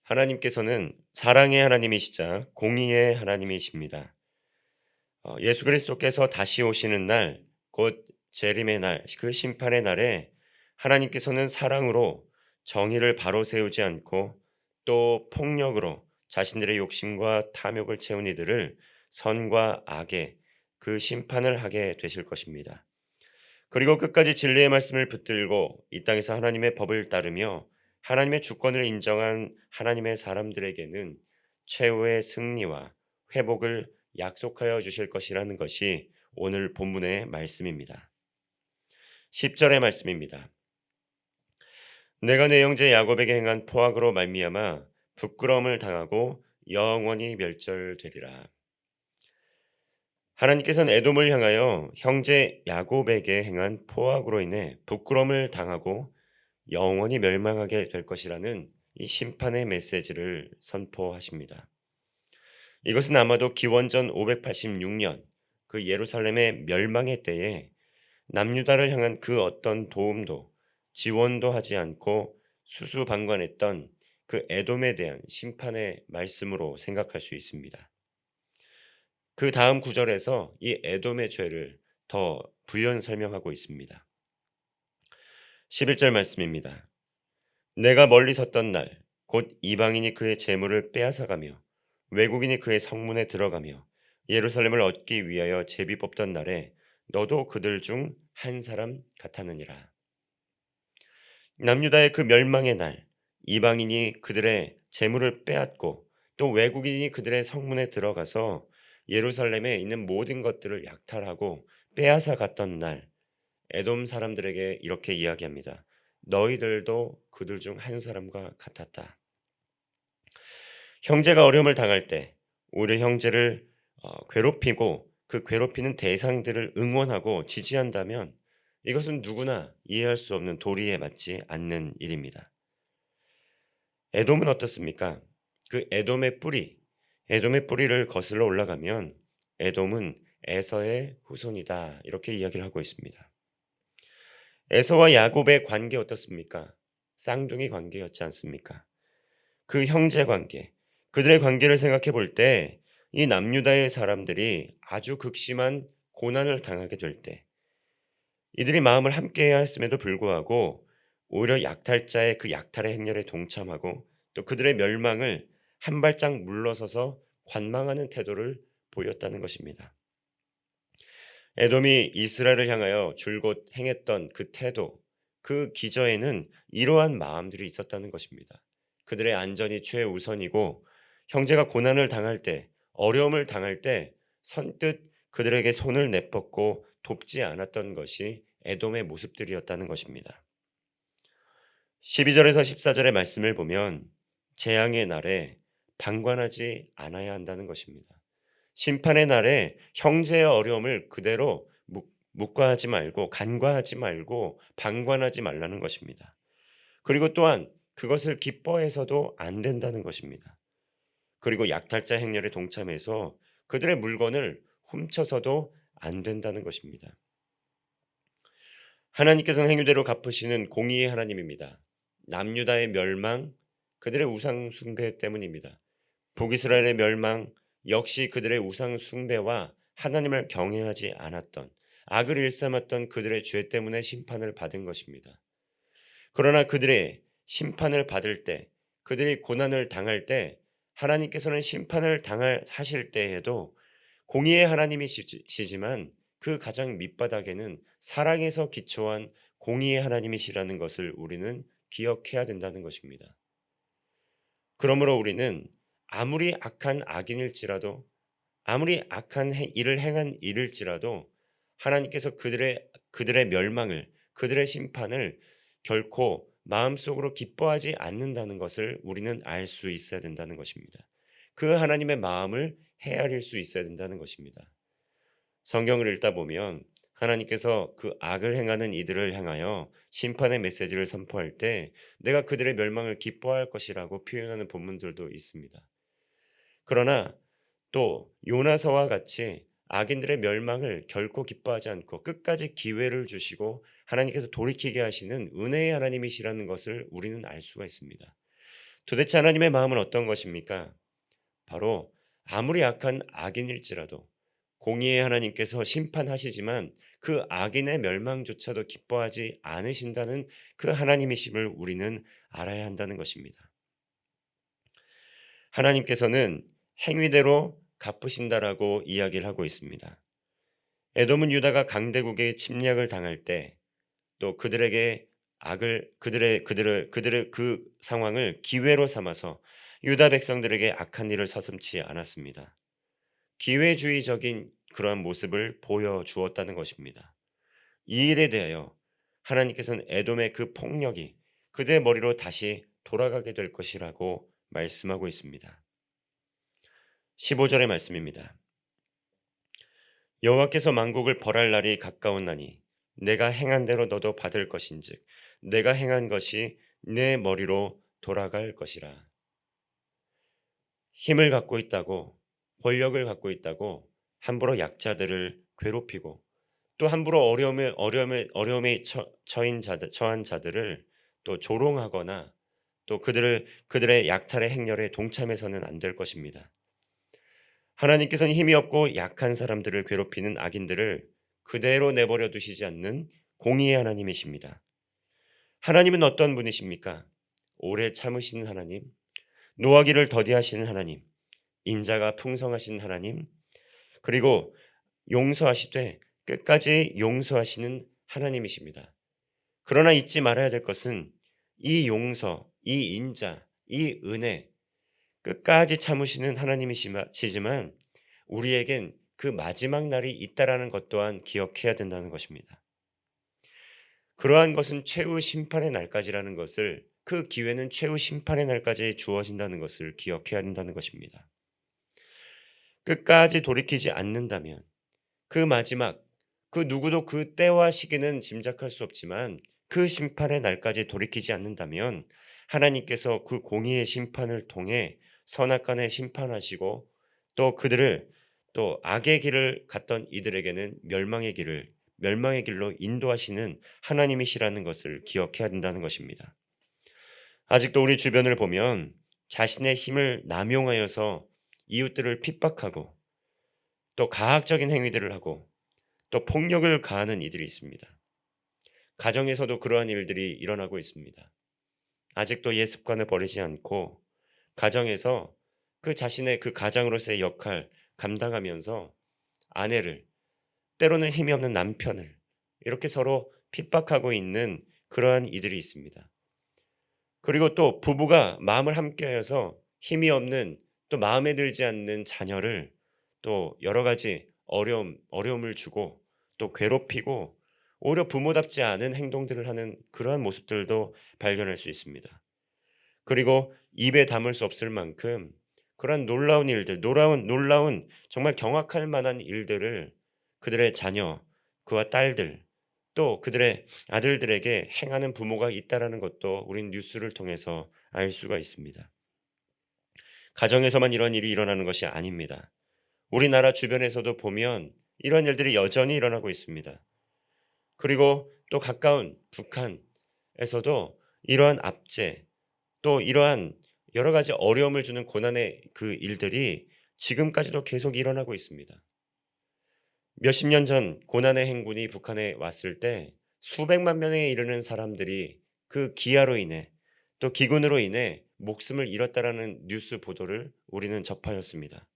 하나님께서는 사랑의 하나님이시자 공의의 하나님이십니다. 예수 그리스도께서 다시 오시는 날, 곧 재림의 날, 그 심판의 날에 하나님께서는 사랑으로 정의를 바로 세우지 않고 또 폭력으로 자신들의 욕심과 탐욕을 채운 이들을 선과 악의 그 심판을 하게 되실 것입니다. 그리고 끝까지 진리의 말씀을 붙들고 이 땅에서 하나님의 법을 따르며 하나님의 주권을 인정한 하나님의 사람들에게는 최후의 승리와 회복을 약속하여 주실 것이라는 것이 오늘 본문의 말씀입니다. 10절의 말씀입니다. 내가 내 형제 야곱에게 행한 포악으로 말미암아 부끄러움을 당하고 영원히 멸절되리라. 하나님께서는 에돔을 향하여 형제 야곱에게 행한 포악으로 인해 부끄러움을 당하고 영원히 멸망하게 될 것이라는 이 심판의 메시지를 선포하십니다. 이것은 아마도 기원전 586년 그 예루살렘의 멸망의 때에 남유다를 향한 그 어떤 도움도 지원도 하지 않고 수수방관했던 그 에돔에 대한 심판의 말씀으로 생각할 수 있습니다. 그 다음 구절에서 이 에돔의 죄를 더 부연 설명하고 있습니다. 11절 말씀입니다. 내가 멀리 섰던 날, 곧 이방인이 그의 재물을 빼앗아가며 외국인이 그의 성문에 들어가며 예루살렘을 얻기 위하여 제비 뽑던 날에 너도 그들 중 한 사람 같았느니라. 남유다의 그 멸망의 날, 이방인이 그들의 재물을 빼앗고 또 외국인이 그들의 성문에 들어가서 예루살렘에 있는 모든 것들을 약탈하고 빼앗아 갔던 날, 에돔 사람들에게 이렇게 이야기합니다. 너희들도 그들 중 한 사람과 같았다. 형제가 어려움을 당할 때 오히려 형제를 괴롭히고 그 괴롭히는 대상들을 응원하고 지지한다면 이것은 누구나 이해할 수 없는 도리에 맞지 않는 일입니다. 에돔은 어떻습니까? 그 에돔의 뿌리를 거슬러 올라가면 에돔은 에서의 후손이다. 이렇게 이야기를 하고 있습니다. 에서와 야곱의 관계 어떻습니까? 쌍둥이 관계였지 않습니까? 그 형제 관계, 그들의 관계를 생각해 볼 때 이 남유다의 사람들이 아주 극심한 고난을 당하게 될 때 이들이 마음을 함께해야 했음에도 불구하고 오히려 약탈자의 그 약탈의 행렬에 동참하고 또 그들의 멸망을 한 발짝 물러서서 관망하는 태도를 보였다는 것입니다. 에돔이 이스라엘을 향하여 줄곧 행했던 그 태도, 그 기저에는 이러한 마음들이 있었다는 것입니다. 그들의 안전이 최우선이고 형제가 고난을 당할 때, 어려움을 당할 때 선뜻 그들에게 손을 내뻗고 돕지 않았던 것이 에돔의 모습들이었다는 것입니다. 12절에서 14절의 말씀을 보면 재앙의 날에 방관하지 않아야 한다는 것입니다. 심판의 날에 형제의 어려움을 그대로 묵과하지 말고 간과하지 말고 방관하지 말라는 것입니다. 그리고 또한 그것을 기뻐해서도 안 된다는 것입니다. 그리고 약탈자 행렬에 동참해서 그들의 물건을 훔쳐서도 안 된다는 것입니다. 하나님께서는 행위대로 갚으시는 공의의 하나님입니다. 남유다의 멸망, 그들의 우상 숭배 때문입니다. 북이스라엘의 멸망 역시 그들의 우상 숭배와 하나님을 경외하지 않았던 악을 일삼았던 그들의 죄 때문에 심판을 받은 것입니다. 그러나 그들의 심판을 받을 때 그들이 고난을 당할 때 하나님께서는 심판을 하실 때에도 공의의 하나님이시지만 그 가장 밑바닥에는 사랑에서 기초한 공의의 하나님이시라는 것을 우리는 기억해야 된다는 것입니다. 그러므로 우리는 아무리 악한 악인일지라도 아무리 악한 일을 행한 일일지라도 하나님께서 그들의 멸망을 그들의 심판을 결코 마음속으로 기뻐하지 않는다는 것을 우리는 알 수 있어야 된다는 것입니다. 그 하나님의 마음을 헤아릴 수 있어야 된다는 것입니다. 성경을 읽다 보면 하나님께서 그 악을 행하는 이들을 향하여 심판의 메시지를 선포할 때 내가 그들의 멸망을 기뻐할 것이라고 표현하는 본문들도 있습니다. 그러나 또 요나서와 같이 악인들의 멸망을 결코 기뻐하지 않고 끝까지 기회를 주시고 하나님께서 돌이키게 하시는 은혜의 하나님이시라는 것을 우리는 알 수가 있습니다. 도대체 하나님의 마음은 어떤 것입니까? 바로 아무리 악한 악인일지라도 공의의 하나님께서 심판하시지만 그 악인의 멸망조차도 기뻐하지 않으신다는 그 하나님이심을 우리는 알아야 한다는 것입니다. 하나님께서는 행위대로 갚으신다라고 이야기를 하고 있습니다. 에돔은 유다가 강대국의 침략을 당할 때 또 그들에게 그들의 그 상황을 기회로 삼아서 유다 백성들에게 악한 일을 서슴지 않았습니다. 기회주의적인 그러한 모습을 보여주었다는 것입니다. 이 일에 대하여 하나님께서는 에돔의 그 폭력이 그들의 머리로 다시 돌아가게 될 것이라고 말씀하고 있습니다. 15절의 말씀입니다. 여호와께서 만국을 벌할 날이 가까웠나니 내가 행한 대로 너도 받을 것인즉 내가 행한 것이 내 머리로 돌아갈 것이라. 힘을 갖고 있다고, 권력을 갖고 있다고 함부로 약자들을 괴롭히고 또 함부로 어려움에 처한 자들을 또 조롱하거나 또 그들의 약탈의 행렬에 동참해서는 안 될 것입니다. 하나님께서는 힘이 없고 약한 사람들을 괴롭히는 악인들을 그대로 내버려 두시지 않는 공의의 하나님이십니다. 하나님은 어떤 분이십니까? 오래 참으시는 하나님, 노하기를 더디하시는 하나님, 인자가 풍성하신 하나님, 그리고 용서하시되 끝까지 용서하시는 하나님이십니다. 그러나 잊지 말아야 될 것은 이 용서, 이 인자, 이 은혜, 끝까지 참으시는 하나님이시지만 우리에겐 그 마지막 날이 있다라는 것 또한 기억해야 된다는 것입니다. 그러한 것은 최후 심판의 날까지라는 것을, 그 기회는 최후 심판의 날까지 주어진다는 것을 기억해야 된다는 것입니다. 끝까지 돌이키지 않는다면 그 마지막, 그 누구도 그 때와 시기는 짐작할 수 없지만 그 심판의 날까지 돌이키지 않는다면 하나님께서 그 공의의 심판을 통해 선악간에 심판하시고 또 그들을 또 악의 길을 갔던 이들에게는 멸망의 길로 인도하시는 하나님이시라는 것을 기억해야 된다는 것입니다. 아직도 우리 주변을 보면 자신의 힘을 남용하여서 이웃들을 핍박하고 또 가학적인 행위들을 하고 또 폭력을 가하는 이들이 있습니다. 가정에서도 그러한 일들이 일어나고 있습니다. 아직도 옛 습관을 버리지 않고 가정에서 그 자신의 그 가장으로서의 역할 감당하면서 아내를, 때로는 힘이 없는 남편을 이렇게 서로 핍박하고 있는 그러한 이들이 있습니다. 그리고 또 부부가 마음을 함께하여서 힘이 없는, 또 마음에 들지 않는 자녀를 또 여러 가지 어려움을 주고 또 괴롭히고 오히려 부모답지 않은 행동들을 하는 그러한 모습들도 발견할 수 있습니다. 그리고 입에 담을 수 없을 만큼 그러한 놀라운 일들, 놀라운 정말 경악할 만한 일들을 그들의 자녀, 그와 딸들, 또 그들의 아들들에게 행하는 부모가 있다라는 것도 우린 뉴스를 통해서 알 수가 있습니다. 가정에서만 이런 일이 일어나는 것이 아닙니다. 우리나라 주변에서도 보면 이런 일들이 여전히 일어나고 있습니다. 그리고 또 가까운 북한에서도 이러한 압제, 또 이러한 여러 가지 어려움을 주는 고난의 그 일들이 지금까지도 계속 일어나고 있습니다. 몇십 년 전 고난의 행군이 북한에 왔을 때 수백만 명에 이르는 사람들이 그 기아로 인해 또 기근으로 인해 목숨을 잃었다라는 뉴스 보도를 우리는 접하였습니다.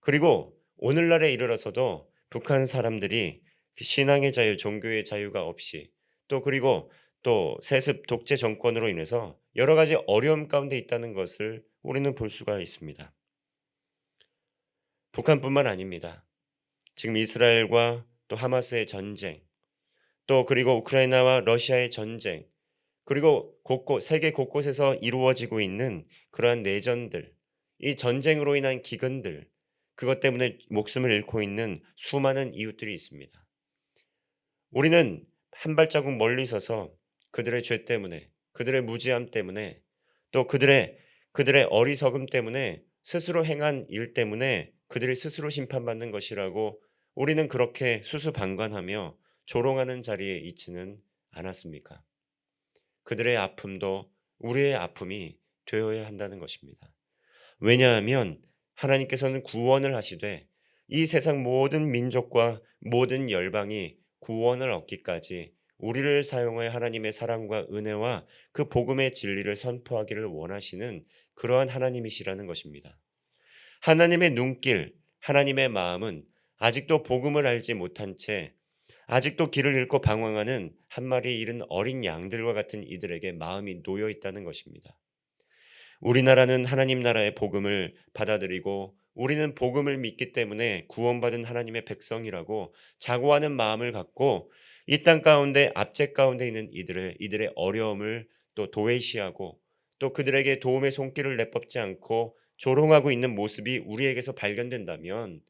그리고 오늘날에 이르러서도 북한 사람들이 그 신앙의 자유, 종교의 자유가 없이 또 그리고 또 세습 독재 정권으로 인해서 여러 가지 어려움 가운데 있다는 것을 우리는 볼 수가 있습니다. 북한뿐만 아닙니다. 지금 이스라엘과 또 하마스의 전쟁, 또 그리고 우크라이나와 러시아의 전쟁, 그리고 세계 곳곳에서 이루어지고 있는 그러한 내전들, 이 전쟁으로 인한 기근들, 그것 때문에 목숨을 잃고 있는 수많은 이웃들이 있습니다. 우리는 한 발자국 멀리 서서 그들의 죄 때문에, 그들의 무지함 때문에, 또 그들의 어리석음 때문에, 스스로 행한 일 때문에 그들이 스스로 심판받는 것이라고 우리는 그렇게 수수방관하며 조롱하는 자리에 있지는 않았습니까? 그들의 아픔도 우리의 아픔이 되어야 한다는 것입니다. 왜냐하면 하나님께서는 구원을 하시되 이 세상 모든 민족과 모든 열방이 구원을 얻기까지 우리를 사용하여 하나님의 사랑과 은혜와 그 복음의 진리를 선포하기를 원하시는 그러한 하나님이시라는 것입니다. 하나님의 눈길, 하나님의 마음은 아직도 복음을 알지 못한 채 아직도 길을 잃고 방황하는 한 마리 잃은 어린 양들과 같은 이들에게 마음이 놓여 있다는 것입니다. 우리나라는 하나님 나라의 복음을 받아들이고 우리는 복음을 믿기 때문에 구원받은 하나님의 백성이라고 자고하는 마음을 갖고 이 땅 가운데 압제 가운데 있는 이들의 어려움을 또 도외시하고 또 그들에게 도움의 손길을 내뻗지 않고 조롱하고 있는 모습이 우리에게서 발견된다면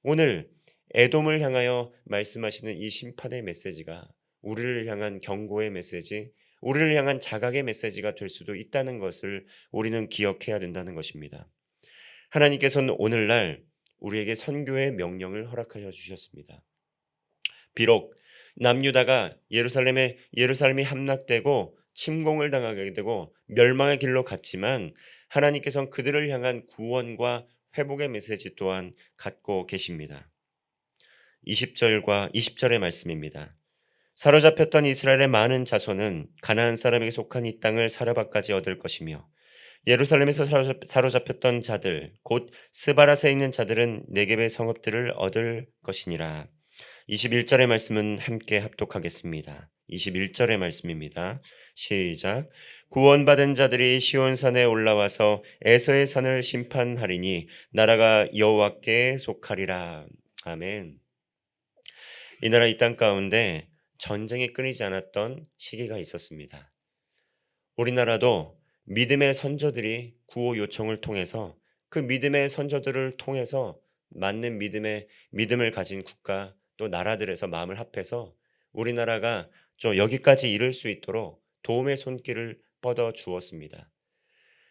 오늘 에돔을 향하여 말씀하시는 이 심판의 메시지가 우리를 향한 경고의 메시지, 우리를 향한 자각의 메시지가 될 수도 있다는 것을 우리는 기억해야 된다는 것입니다. 하나님께서는 오늘날 우리에게 선교의 명령을 허락하여 주셨습니다. 비록 남유다가 예루살렘이 함락되고 침공을 당하게 되고 멸망의 길로 갔지만 하나님께서는 그들을 향한 구원과 회복의 메시지 또한 갖고 계십니다. 20절과 20절의 말씀입니다. 사로잡혔던 이스라엘의 많은 자손은 가나안 사람에게 속한 이 땅을 사르밧까지 얻을 것이며 예루살렘에서 사로잡혔던 자들 곧 스바라스에 있는 자들은 네겝의 성읍들을 얻을 것이니라. 21절의 말씀은 함께 합독하겠습니다. 21절의 말씀입니다. 시작. 구원받은 자들이 시온산에 올라와서 에서의 산을 심판하리니 나라가 여호와께 속하리라. 아멘. 이 나라 이 땅 가운데 전쟁이 끊이지 않았던 시기가 있었습니다. 우리나라도 믿음의 선조들이 구호 요청을 통해서 그 믿음의 선조들을 통해서 맞는 믿음을 가진 국가 또 나라들에서 마음을 합해서 우리나라가 좀 여기까지 이를 수 있도록 도움의 손길을 뻗어 주었습니다.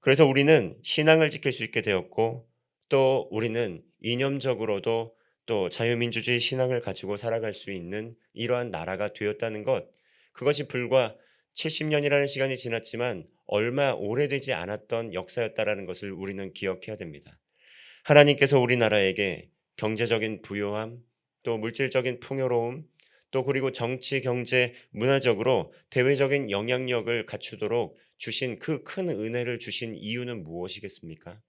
그래서 우리는 신앙을 지킬 수 있게 되었고 또 우리는 이념적으로도 또 자유민주주의 신앙을 가지고 살아갈 수 있는 이러한 나라가 되었다는 것, 그것이 불과 70년이라는 시간이 지났지만 얼마 오래되지 않았던 역사였다라는 것을 우리는 기억해야 됩니다. 하나님께서 우리나라에게 경제적인 부요함, 또 물질적인 풍요로움, 또 그리고 정치, 경제, 문화적으로 대외적인 영향력을 갖추도록 주신 그 큰 은혜를 주신 이유는 무엇이겠습니까?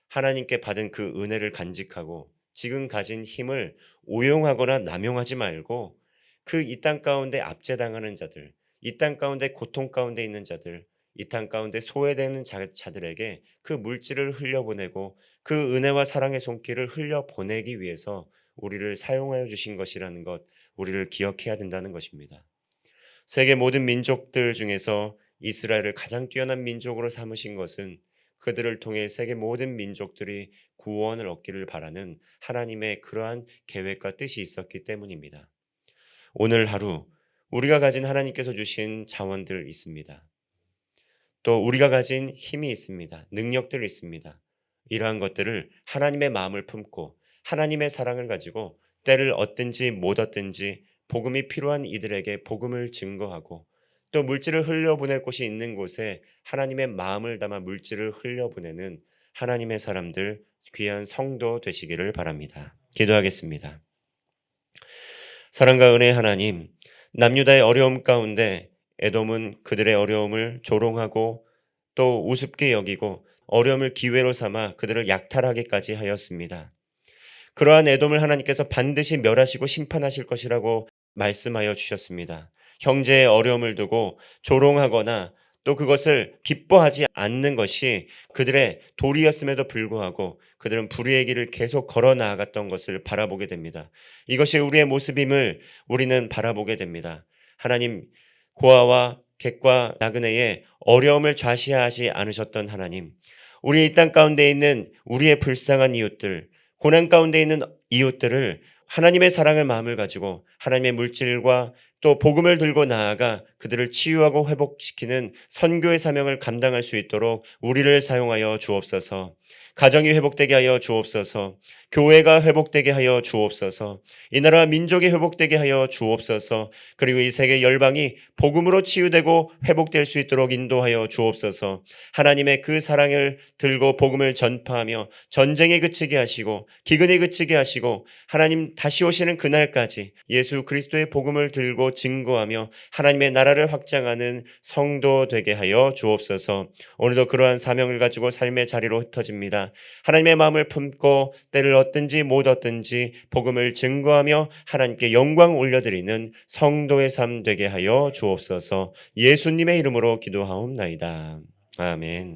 하나님께 받은 그 은혜를 간직하고 지금 가진 힘을 오용하거나 남용하지 말고 그 이 땅 가운데 압제당하는 자들, 이 땅 가운데 고통 가운데 있는 자들, 이 땅 가운데 소외되는 자들에게 그 물질을 흘려보내고 그 은혜와 사랑의 손길을 흘려보내기 위해서 우리를 사용하여 주신 것이라는 것, 우리를 기억해야 된다는 것입니다. 세계 모든 민족들 중에서 이스라엘을 가장 뛰어난 민족으로 삼으신 것은 그들을 통해 세계 모든 민족들이 구원을 얻기를 바라는 하나님의 그러한 계획과 뜻이 있었기 때문입니다. 오늘 하루 우리가 가진 하나님께서 주신 자원들 있습니다. 또 우리가 가진 힘이 있습니다. 능력들이 있습니다. 이러한 것들을 하나님의 마음을 품고 하나님의 사랑을 가지고 때를 얻든지 못 얻든지 복음이 필요한 이들에게 복음을 증거하고 또 물질을 흘려보낼 곳이 있는 곳에 하나님의 마음을 담아 물질을 흘려보내는 하나님의 사람들, 귀한 성도 되시기를 바랍니다. 기도하겠습니다. 사랑과 은혜의 하나님, 남유다의 어려움 가운데 에돔은 그들의 어려움을 조롱하고 또 우습게 여기고 어려움을 기회로 삼아 그들을 약탈하기까지 하였습니다. 그러한 에돔을 하나님께서 반드시 멸하시고 심판하실 것이라고 말씀하여 주셨습니다. 형제의 어려움을 두고 조롱하거나 또 그것을 기뻐하지 않는 것이 그들의 도리였음에도 불구하고 그들은 불의의 길을 계속 걸어 나아갔던 것을 바라보게 됩니다. 이것이 우리의 모습임을 우리는 바라보게 됩니다. 하나님, 고아와 객과 나그네의 어려움을 좌시하지 않으셨던 하나님, 우리 이 땅 가운데 있는 우리의 불쌍한 이웃들, 고난 가운데 있는 이웃들을 하나님의 사랑을 마음을 가지고 하나님의 물질과 또 복음을 들고 나아가 그들을 치유하고 회복시키는 선교의 사명을 감당할 수 있도록 우리를 사용하여 주옵소서. 가정이 회복되게 하여 주옵소서. 교회가 회복되게 하여 주옵소서. 이 나라 민족이 회복되게 하여 주옵소서. 그리고 이 세계 열방이 복음으로 치유되고 회복될 수 있도록 인도하여 주옵소서. 하나님의 그 사랑을 들고 복음을 전파하며 전쟁에 그치게 하시고 기근에 그치게 하시고 하나님 다시 오시는 그날까지 예수 그리스도의 복음을 들고 증거하며 하나님의 나라를 확장하는 성도 되게 하여 주옵소서. 오늘도 그러한 사명을 가지고 삶의 자리로 흩어집니다. 하나님의 마음을 품고 때를 얻든지 못 얻든지 복음을 증거하며 하나님께 영광 올려드리는 성도의 삶 되게 하여 주옵소서. 예수님의 이름으로 기도하옵나이다. 아멘.